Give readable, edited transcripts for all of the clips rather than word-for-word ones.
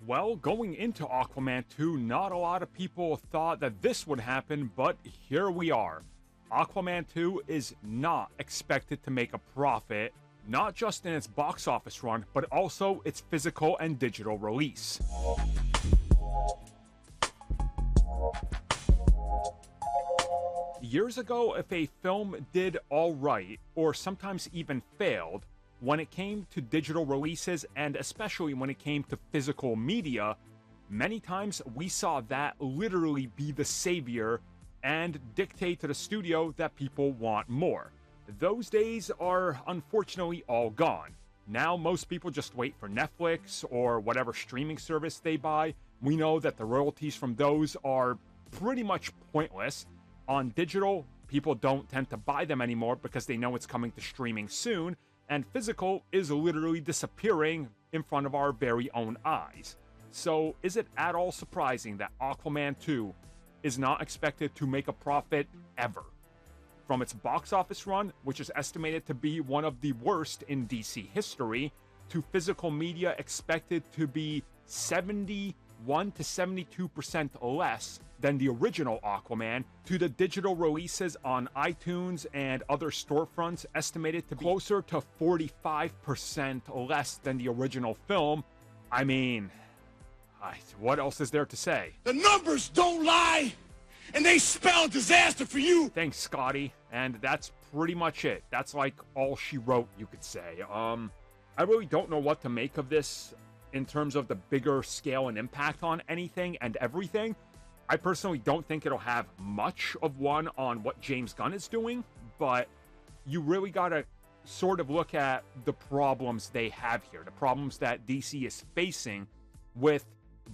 Well, going into Aquaman 2, not a lot of people thought that this would happen, but here we are. Aquaman 2 is not expected to make a profit, not just in its box office run, but also its physical and digital release. Years ago, if a film did alright, or sometimes even failed, when it came to digital releases, and especially when it came to physical media, many times we saw that literally be the savior and dictate to the studio that people want more. Those days are unfortunately all gone. Now most people just wait for Netflix or whatever streaming service they buy. We know that the royalties from those are pretty much pointless. On digital, people don't tend to buy them anymore because they know it's coming to streaming soon, and physical is literally disappearing in front of our very own eyes. So is it at all surprising that Aquaman 2 is not expected to make a profit ever? From its box office run, which is estimated to be one of the worst in DC history, to physical media expected to be 71 to 72% less than the original Aquaman, to the digital releases on iTunes and other storefronts estimated to be closer to 45% less than the original film. I mean, what else is there to say? The numbers don't lie, and they spell disaster for you. Thanks, Scotty. And that's pretty much it. That's like all she wrote, you could say. I really don't know what to make of this in terms of the bigger scale and impact on anything and everything. I personally don't think it'll have much of one on what James Gunn is doing, but you really gotta sort of look at the problems they have here, the problems that DC is facing with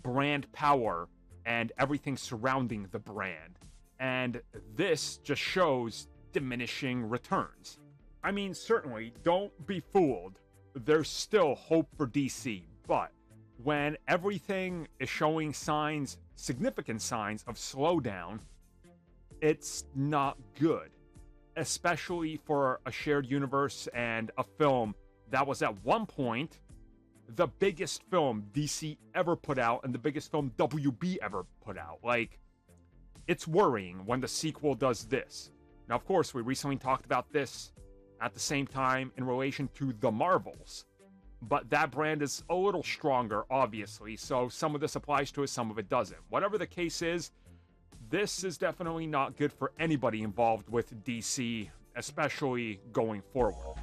brand power and everything surrounding the brand. And this just shows diminishing returns. I mean, certainly, don't be fooled. There's still hope for DC, but when everything is showing signs, significant signs of slowdown, it's not good. Especially for a shared universe and a film that was at one point the biggest film DC ever put out and the biggest film WB ever put out. Like, it's worrying when the sequel does this. Now, of course, we recently talked about this at the same time in relation to The Marvels. But that brand is a little stronger, obviously, so some of this applies to it, some of it doesn't. Whatever the case is, this is definitely not good for anybody involved with DC, especially going forward.